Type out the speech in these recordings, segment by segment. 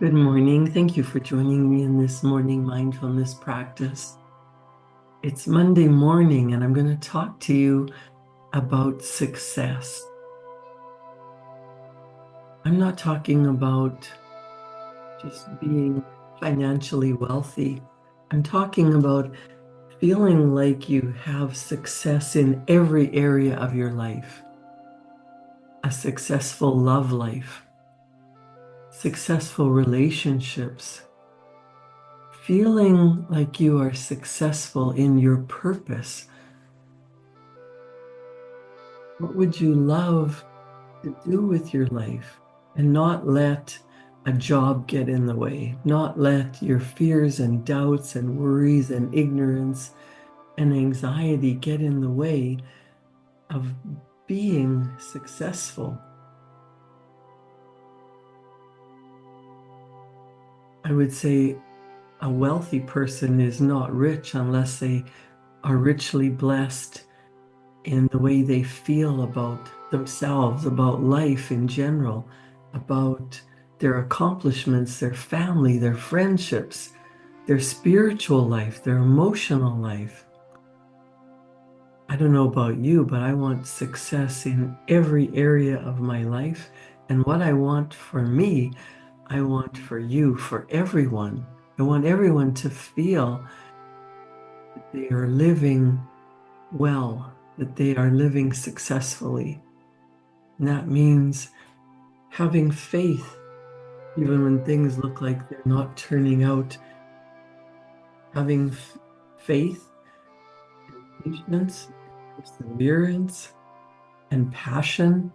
Good morning. Thank you for joining me in this morning mindfulness practice. It's Monday morning, and I'm going to talk to you about success. I'm not talking about just being financially wealthy. I'm talking about feeling like you have success in every area of your life, a successful love life, successful relationships, feeling like you are successful in your purpose. What would you love to do with your life and not let a job get in the way, not let your fears and doubts and worries and ignorance and anxiety get in the way of being successful? I would say a wealthy person is not rich unless they are richly blessed in the way they feel about themselves, about life in general, about their accomplishments, their family, their friendships, their spiritual life, their emotional life. I don't know about you, but I want success in every area of my life. And what I want for me, I want for you, for everyone. I want everyone to feel that they are living well, that they are living successfully. And that means having faith, even when things look like they're not turning out, having faith and patience, perseverance, and passion.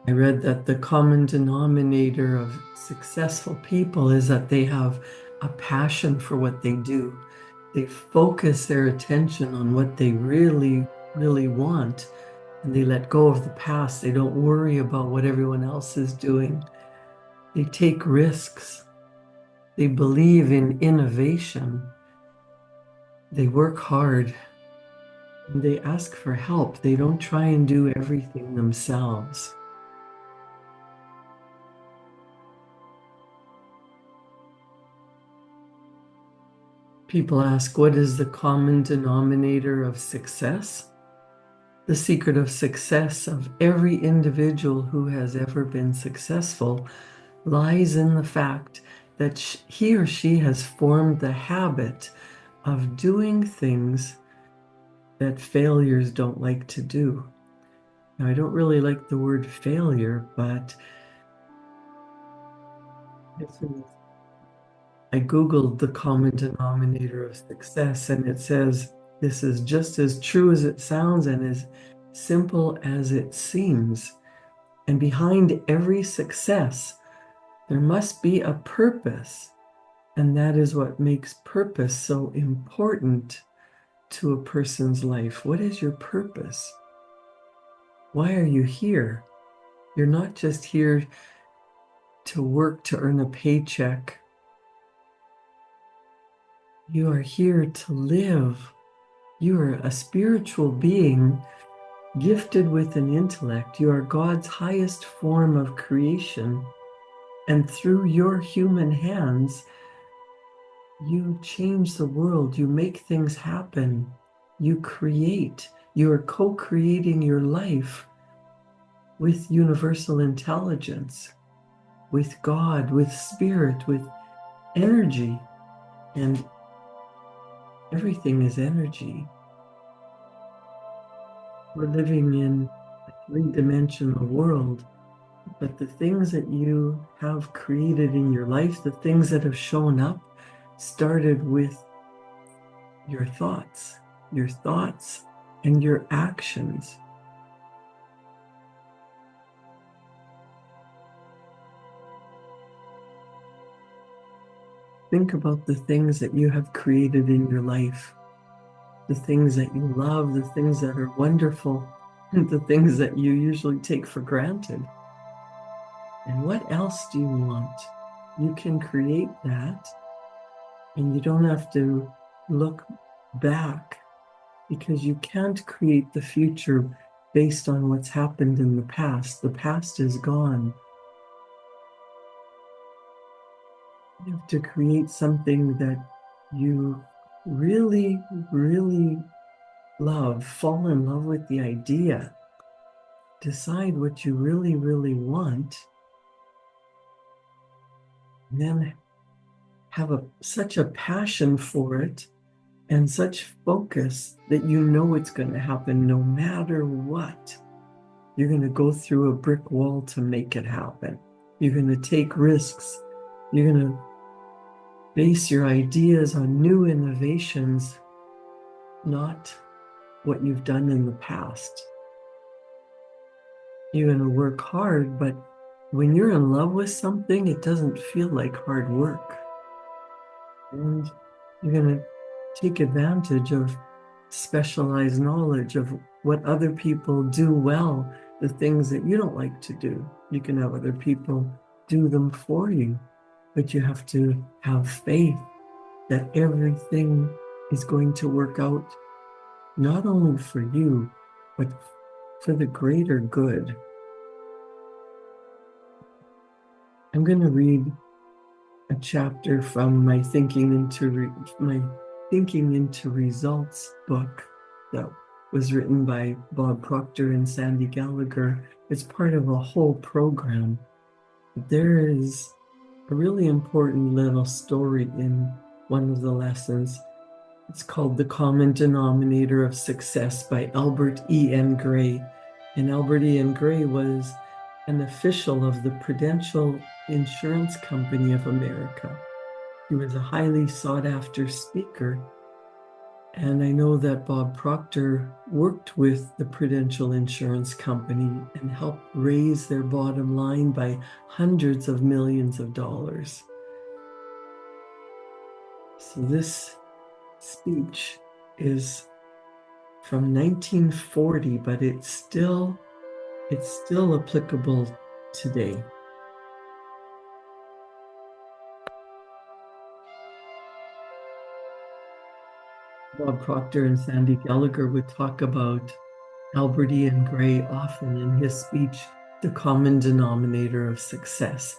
I read that the common denominator of successful people is that they have a passion for what they do. They focus their attention on what they really, really want, and they let go of the past. They don't worry about what everyone else is doing. They take risks. They believe in innovation. They work hard. And they ask for help. They don't try and do everything themselves. People ask, what is the common denominator of success? The secret of success of every individual who has ever been successful lies in the fact that he or she has formed the habit of doing things that failures don't like to do. Now, I don't really like the word failure, but I Googled the common denominator of success, and it says this is just as true as it sounds and as simple as it seems. And behind every success, there must be a purpose. And that is what makes purpose so important to a person's life. What is your purpose? Why are you here? You're not just here to work to earn a paycheck. You are here to live. You are a spiritual being gifted with an intellect. You are God's highest form of creation. And through your human hands, you change the world. You make things happen. You create. You are co-creating your life with universal intelligence, with God, with spirit, with energy. And everything is energy. We're living in a three-dimensional world, but the things that you have created in your life, the things that have shown up, started with your thoughts and your actions. Think about the things that you have created in your life, the things that you love, the things that are wonderful, and the things that you usually take for granted. And what else do you want? You can create that, and you don't have to look back, because you can't create the future based on what's happened in the past. The past is gone. You have to create something that you really, really love. Fall in love with the idea. Decide what you really, really want. And then have such a passion for it and such focus that you know it's going to happen no matter what. You're going to go through a brick wall to make it happen. You're going to take risks. You're going to base your ideas on new innovations, not what you've done in the past. You're going to work hard, but when you're in love with something, it doesn't feel like hard work. And you're going to take advantage of specialized knowledge of what other people do well, the things that you don't like to do. You can have other people do them for you, but you have to have faith that everything is going to work out not only for you, but for the greater good. I'm going to read a chapter from my Thinking into Results book that was written by Bob Proctor and Sandy Gallagher. It's part of a whole program. There is a really important little story in one of the lessons. It's called The Common Denominator of Success by Albert E.N. Gray. And Albert E.N. Gray was an official of the Prudential Insurance Company of America. He was a highly sought after speaker. And I know that Bob Proctor worked with the Prudential Insurance Company and helped raise their bottom line by hundreds of millions of dollars. So this speech is from 1940, but it's still applicable today. Bob Proctor and Sandy Gallagher would talk about Albert Ian Gray often in his speech, The Common Denominator of Success.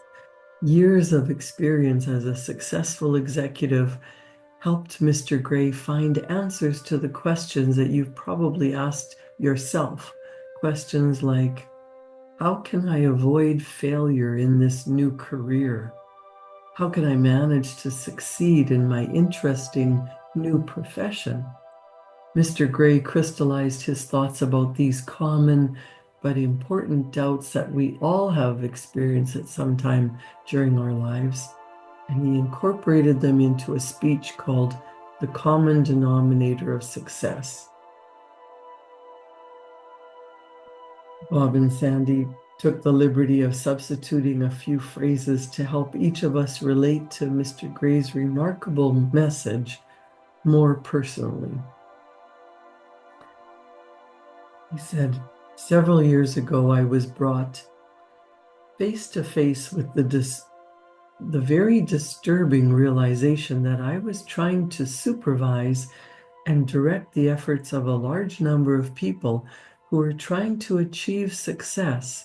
Years of experience as a successful executive helped Mr. Gray find answers to the questions that you've probably asked yourself. Questions like, how can I avoid failure in this new career? How can I manage to succeed in my interesting new profession? Mr. Gray crystallized his thoughts about these common but important doubts that we all have experienced at some time during our lives, and he incorporated them into a speech called The Common Denominator of Success. Bob and Sandy took the liberty of substituting a few phrases to help each of us relate to Mr. Gray's remarkable message more personally. He said, several years ago, I was brought face to face with the very disturbing realization that I was trying to supervise and direct the efforts of a large number of people who were trying to achieve success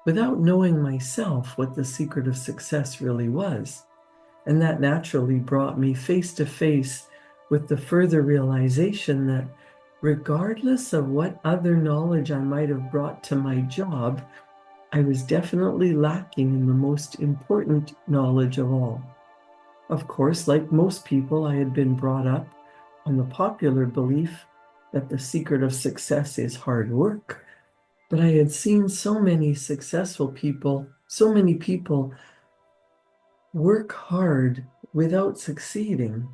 without knowing myself what the secret of success really was. And that naturally brought me face to face with the further realization that regardless of what other knowledge I might have brought to my job, I was definitely lacking in the most important knowledge of all. Of course, like most people, I had been brought up on the popular belief that the secret of success is hard work. But I had seen so many successful people, so many people work hard without succeeding.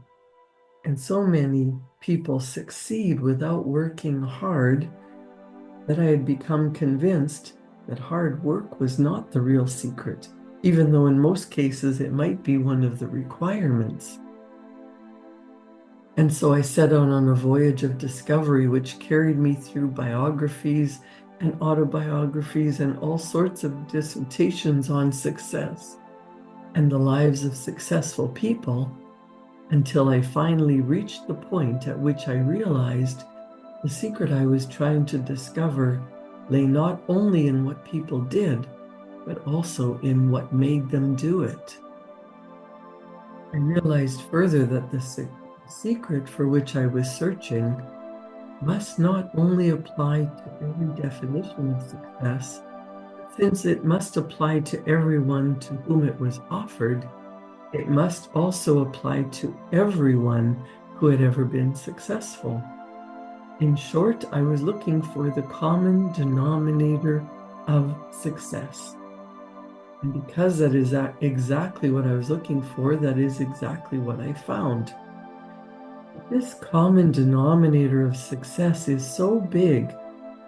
And so many people succeed without working hard that I had become convinced that hard work was not the real secret, even though in most cases it might be one of the requirements. And so I set out on a voyage of discovery, which carried me through biographies and autobiographies and all sorts of dissertations on success and the lives of successful people, until I finally reached the point at which I realized the secret I was trying to discover lay not only in what people did, but also in what made them do it. I realized further that the secret for which I was searching must not only apply to every definition of success, but since it must apply to everyone to whom it was offered, it must also apply to everyone who had ever been successful. In short, I was looking for the common denominator of success. And because that is exactly what I was looking for, that is exactly what I found. This common denominator of success is so big,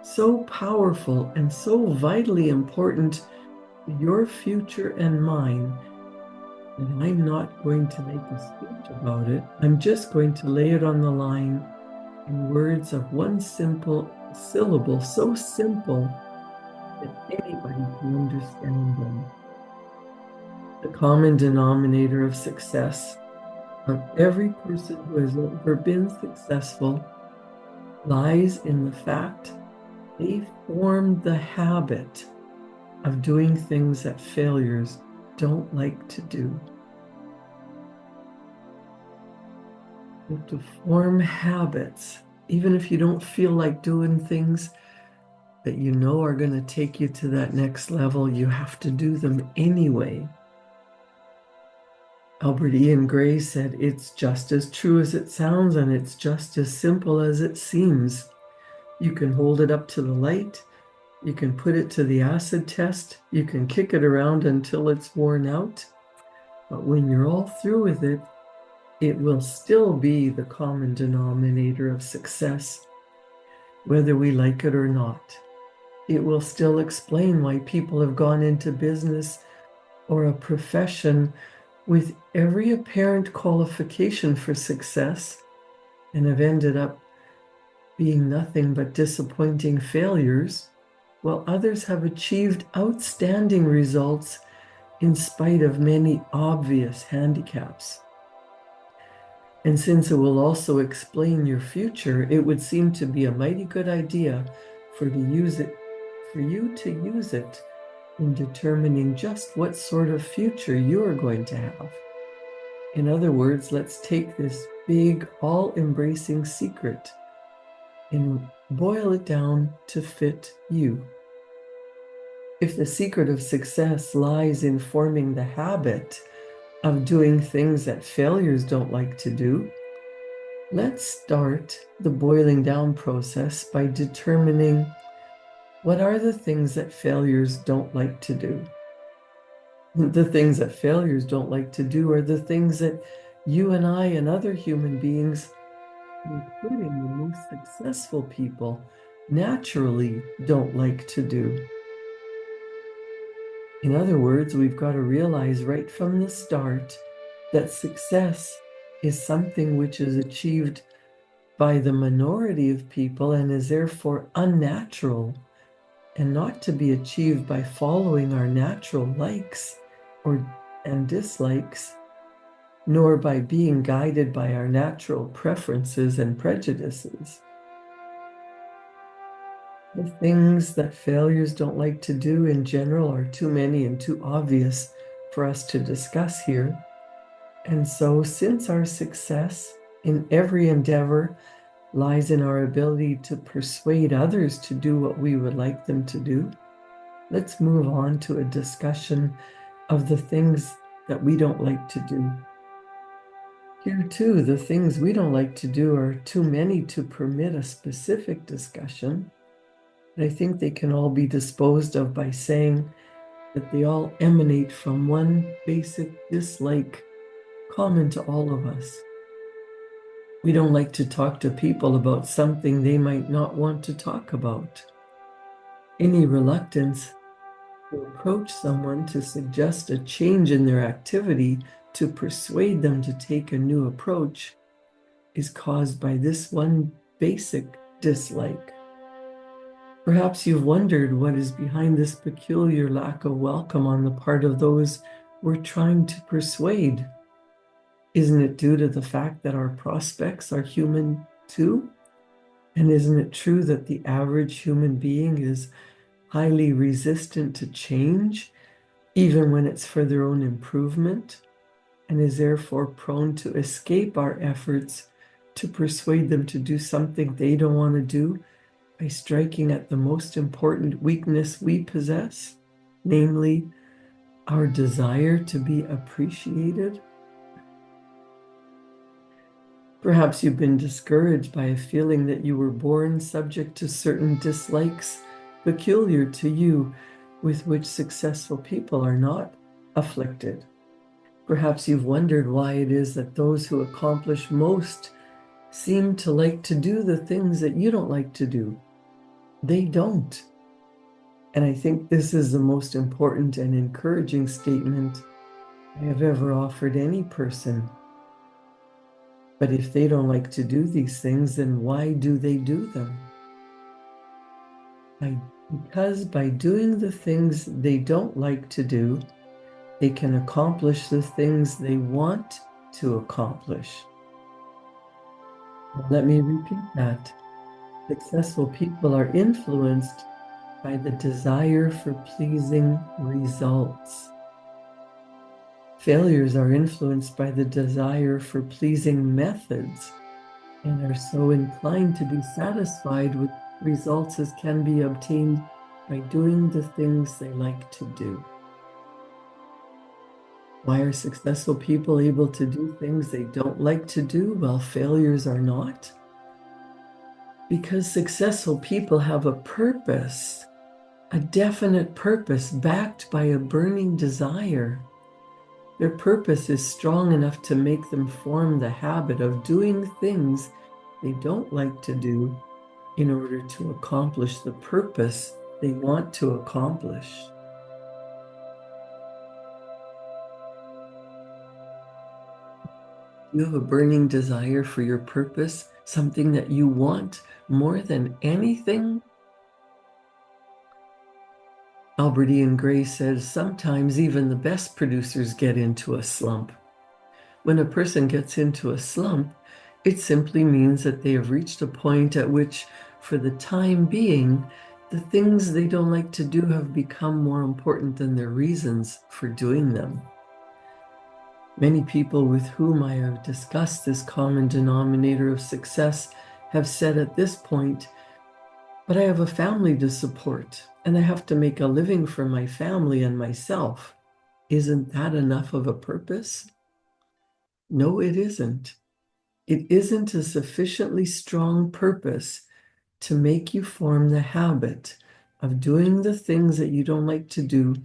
so powerful, and so vitally important to your future and mine that I'm not going to make a speech about it. I'm just going to lay it on the line in words of one simple syllable, so simple that anybody can understand them. The common denominator of success of every person who has ever been successful lies in the fact they formed the habit of doing things that failures don't like to do. You have to form habits, even if you don't feel like doing things that you know are going to take you to that next level, you have to do them anyway. Albert Ian Gray said, "It's just as true as it sounds, and it's just as simple as it seems. You can hold it up to the light, you can put it to the acid test, you can kick it around until it's worn out, but when you're all through with it, it will still be the common denominator of success, whether we like it or not. It will still explain why people have gone into business or a profession with every apparent qualification for success and have ended up being nothing but disappointing failures, while others have achieved outstanding results in spite of many obvious handicaps. And since it will also explain your future, it would seem to be a mighty good idea for you to use it in determining just what sort of future you are going to have. In other words, let's take this big, all-embracing secret and boil it down to fit you. If the secret of success lies in forming the habit of doing things that failures don't like to do, let's start the boiling down process by determining what are the things that failures don't like to do. The things that failures don't like to do are the things that you and I and other human beings, including the most successful people, naturally don't like to do. In other words, we've got to realize right from the start that success is something which is achieved by the minority of people and is therefore unnatural and not to be achieved by following our natural likes and dislikes, nor by being guided by our natural preferences and prejudices. The things that failures don't like to do in general are too many and too obvious for us to discuss here. And so, since our success in every endeavor lies in our ability to persuade others to do what we would like them to do, let's move on to a discussion of the things that we don't like to do. Here too, the things we don't like to do are too many to permit a specific discussion. And I think they can all be disposed of by saying that they all emanate from one basic dislike common to all of us. We don't like to talk to people about something they might not want to talk about. Any reluctance to approach someone to suggest a change in their activity to persuade them to take a new approach is caused by this one basic dislike. Perhaps you've wondered what is behind this peculiar lack of welcome on the part of those we're trying to persuade. Isn't it due to the fact that our prospects are human too? And isn't it true that the average human being is highly resistant to change, even when it's for their own improvement? and is therefore prone to escape our efforts to persuade them to do something they don't want to do by striking at the most important weakness we possess, namely our desire to be appreciated. Perhaps you've been discouraged by a feeling that you were born subject to certain dislikes peculiar to you, with which successful people are not afflicted. Perhaps you've wondered why it is that those who accomplish most seem to like to do the things that you don't like to do. They don't. And I think this is the most important and encouraging statement I have ever offered any person. But if they don't like to do these things, then why do they do them? Because by doing the things they don't like to do, they can accomplish the things they want to accomplish. Let me repeat that. Successful people are influenced by the desire for pleasing results. Failures are influenced by the desire for pleasing methods and are so inclined to be satisfied with results as can be obtained by doing the things they like to do. Why are successful people able to do things they don't like to do while failures are not? Because successful people have a purpose, a definite purpose backed by a burning desire. Their purpose is strong enough to make them form the habit of doing things they don't like to do in order to accomplish the purpose they want to accomplish. You have a burning desire for your purpose, something that you want more than anything. Albert Ian Gray says, sometimes even the best producers get into a slump. When a person gets into a slump, it simply means that they have reached a point at which, for the time being, the things they don't like to do have become more important than their reasons for doing them. Many people with whom I have discussed this common denominator of success have said at this point, but I have a family to support, and I have to make a living for my family and myself. Isn't that enough of a purpose? No, it isn't. It isn't a sufficiently strong purpose to make you form the habit of doing the things that you don't like to do,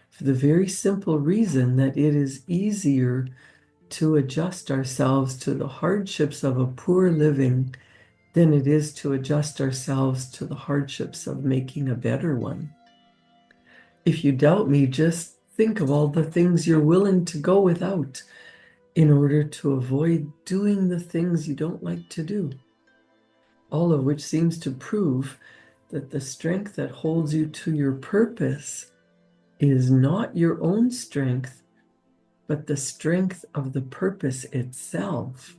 for the very simple reason that it is easier to adjust ourselves to the hardships of a poor living than it is to adjust ourselves to the hardships of making a better one. If you doubt me, just think of all the things you're willing to go without in order to avoid doing the things you don't like to do. All of which seems to prove that the strength that holds you to your purpose is not your own strength, but the strength of the purpose itself.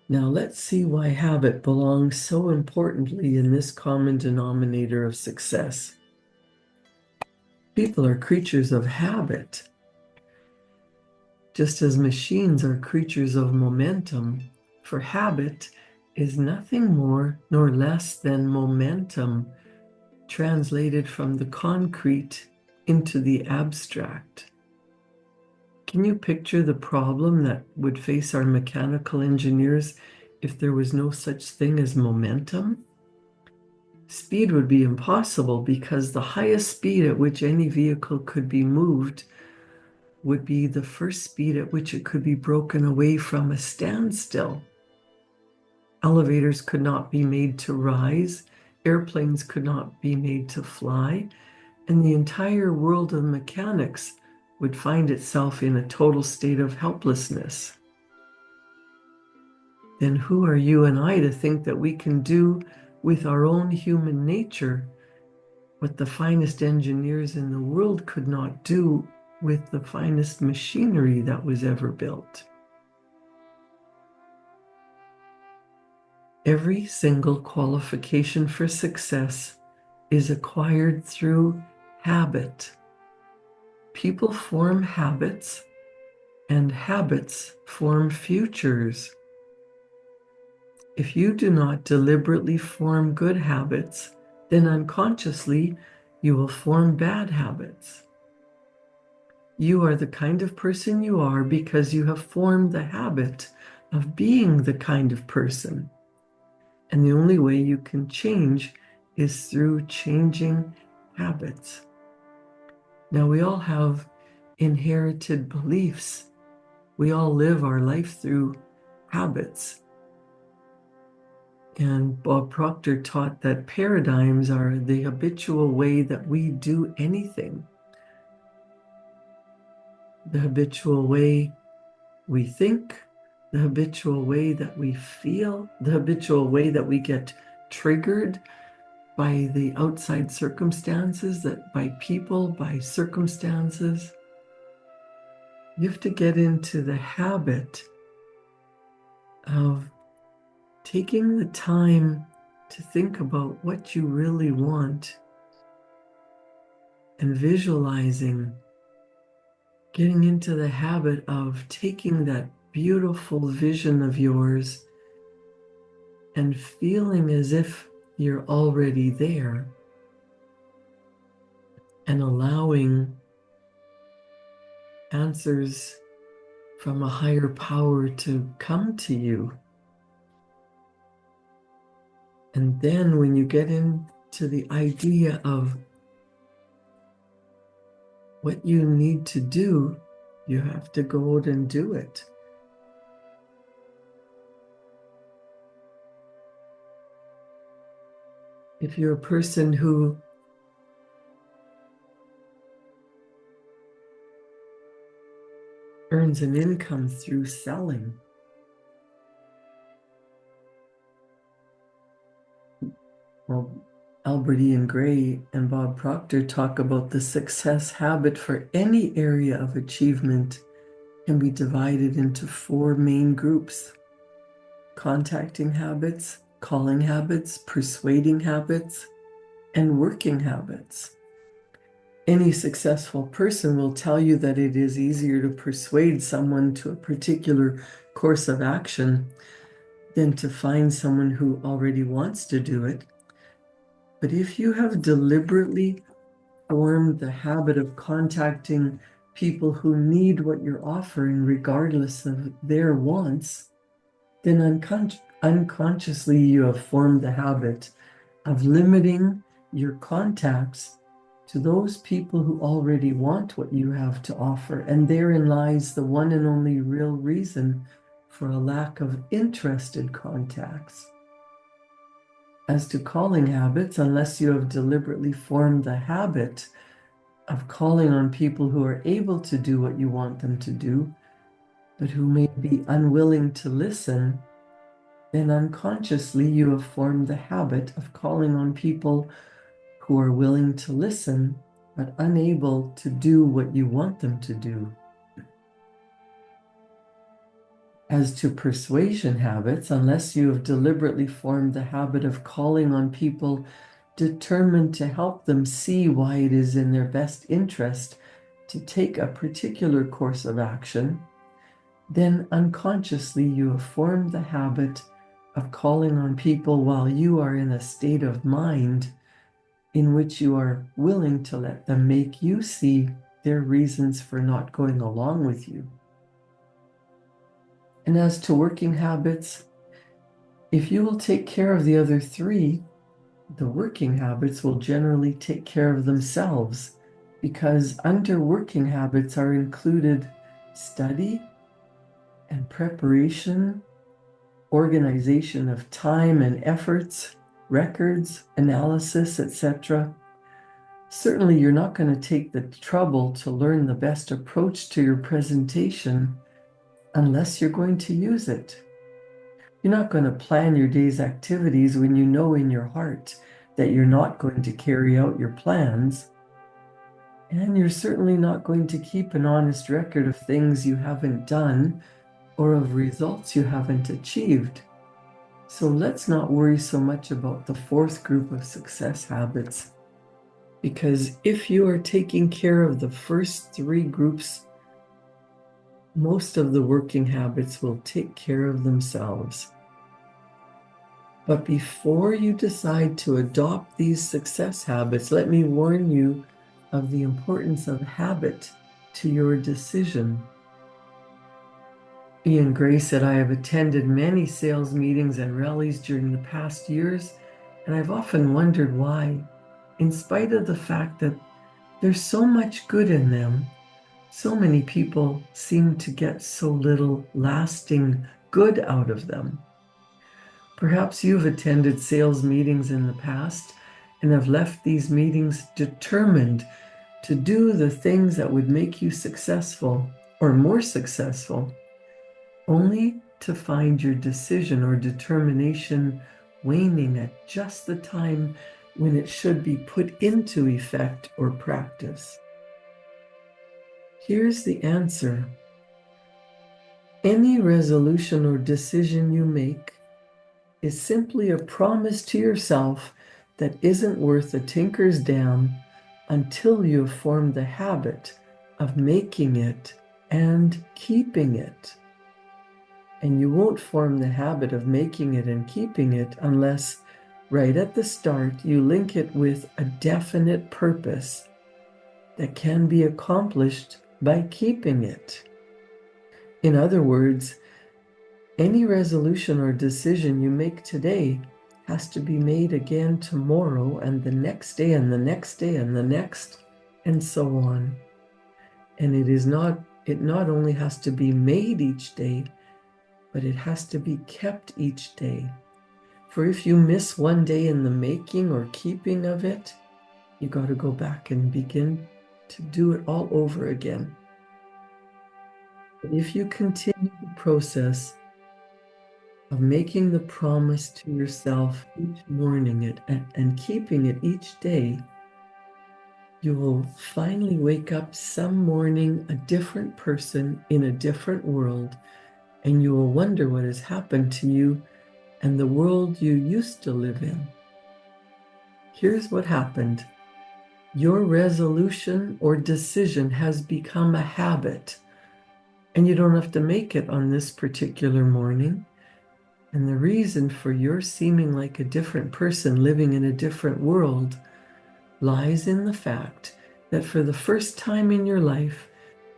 Now let's see why habit belongs so importantly in this common denominator of success. People are creatures of habit. Just as machines are creatures of momentum, for habit is nothing more nor less than momentum translated from the concrete into the abstract. Can you picture the problem that would face our mechanical engineers if there was no such thing as momentum? Speed would be impossible because the highest speed at which any vehicle could be moved would be the first speed at which it could be broken away from a standstill. Elevators could not be made to rise, airplanes could not be made to fly, and the entire world of mechanics would find itself in a total state of helplessness. Then who are you and I to think that we can do with our own human nature what the finest engineers in the world could not do with the finest machinery that was ever built? Every single qualification for success is acquired through habit. People form habits, and habits form futures. If you do not deliberately form good habits, then unconsciously you will form bad habits. You are the kind of person you are because you have formed the habit of being the kind of person. And the only way you can change is through changing habits. Now, we all have inherited beliefs. We all live our life through habits. And Bob Proctor taught that paradigms are the habitual way that we do anything. The habitual way we think, the habitual way that we feel, the habitual way that we get triggered by the outside circumstances, that by people, by circumstances. You have to get into the habit of taking the time to think about what you really want and visualizing, getting into the habit of taking that beautiful vision of yours and feeling as if you're already there and allowing answers from a higher power to come to you. And then when you get into the idea of what you need to do, you have to go out and do it. If you're a person who earns an income through selling, well, Albert Ian Gray and Bob Proctor talk about the success habit for any area of achievement can be divided into 4 main groups: contacting habits, calling habits, persuading habits, and working habits. Any successful person will tell you that it is easier to persuade someone to a particular course of action than to find someone who already wants to do it. But if you have deliberately formed the habit of contacting people who need what you're offering, regardless of their wants, then unconsciously you have formed the habit of limiting your contacts to those people who already want what you have to offer. And therein lies the one and only real reason for a lack of interested contacts. As to calling habits, unless you have deliberately formed the habit of calling on people who are able to do what you want them to do, but who may be unwilling to listen, then unconsciously you have formed the habit of calling on people who are willing to listen, but unable to do what you want them to do. As to persuasion habits, unless you have deliberately formed the habit of calling on people determined to help them see why it is in their best interest to take a particular course of action, then unconsciously you have formed the habit of calling on people while you are in a state of mind in which you are willing to let them make you see their reasons for not going along with you. And as to working habits, if you will take care of the other 3, the working habits will generally take care of themselves, because under working habits are included study and preparation, organization of time and efforts, records, analysis, etc. Certainly, you're not going to take the trouble to learn the best approach to your presentation unless you're going to use it. You're not going to plan your day's activities when you know in your heart that you're not going to carry out your plans. And you're certainly not going to keep an honest record of things you haven't done or of results you haven't achieved. So let's not worry so much about the 4th group of success habits. Because if you are taking care of the first three groups, most of the working habits will take care of themselves. But before you decide to adopt these success habits, let me warn you of the importance of habit to your decision. Ian Gray said, I have attended many sales meetings and rallies during the past years, and I've often wondered why, in spite of the fact that there's so much good in them, so many people seem to get so little lasting good out of them. Perhaps you've attended sales meetings in the past and have left these meetings determined to do the things that would make you successful or more successful, only to find your decision or determination waning at just the time when it should be put into effect or practice. Here's the answer. Any resolution or decision you make is simply a promise to yourself that isn't worth a tinker's damn until you've formed the habit of making it and keeping it. And you won't form the habit of making it and keeping it unless right at the start you link it with a definite purpose that can be accomplished by keeping it. In other words, any resolution or decision you make today has to be made again tomorrow and the next day and the next day and the next, and so on. And it not only has to be made each day, but it has to be kept each day. For if you miss one day in the making or keeping of it, you got to go back and begin to do it all over again. But if you continue the process of making the promise to yourself each morning and keeping it each day, you will finally wake up some morning a different person in a different world, and you will wonder what has happened to you and the world you used to live in. Here's what happened. Your resolution or decision has become a habit, and you don't have to make it on this particular morning. And the reason for your seeming like a different person living in a different world lies in the fact that for the first time in your life,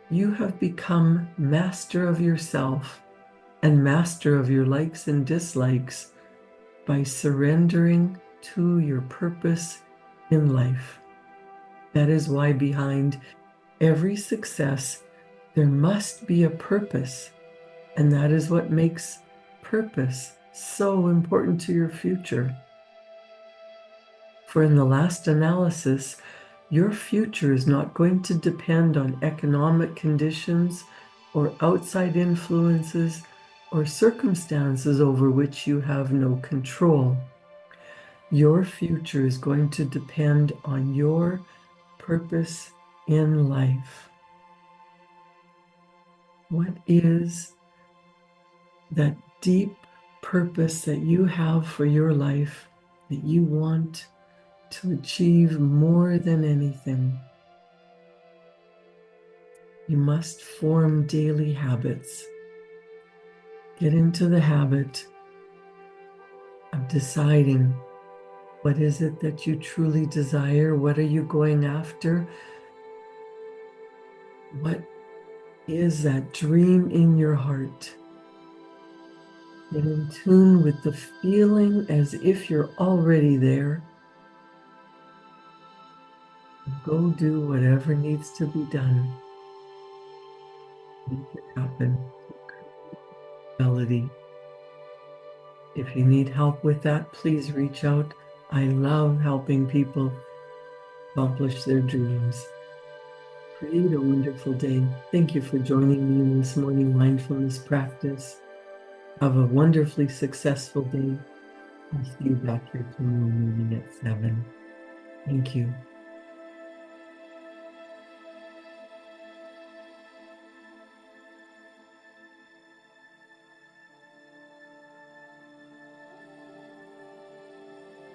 you have become master of yourself and master of your likes and dislikes by surrendering to your purpose in life. That is why behind every success, there must be a purpose. And that is what makes purpose so important to your future. For in the last analysis, your future is not going to depend on economic conditions or outside influences or circumstances over which you have no control. Your future is going to depend on your purpose in life. What is that deep purpose that you have for your life that you want to achieve more than anything? You must form daily habits. Get into the habit of deciding what is it that you truly desire? What are you going after? What is that dream in your heart? Get in tune with the feeling as if you're already there. Go do whatever needs to be done. Make it happen. Melody. If you need help with that, please reach out. I love helping people accomplish their dreams. Create a wonderful day. Thank you for joining me in this morning mindfulness practice. Have a wonderfully successful day. I'll see you back here tomorrow morning at 7. Thank you.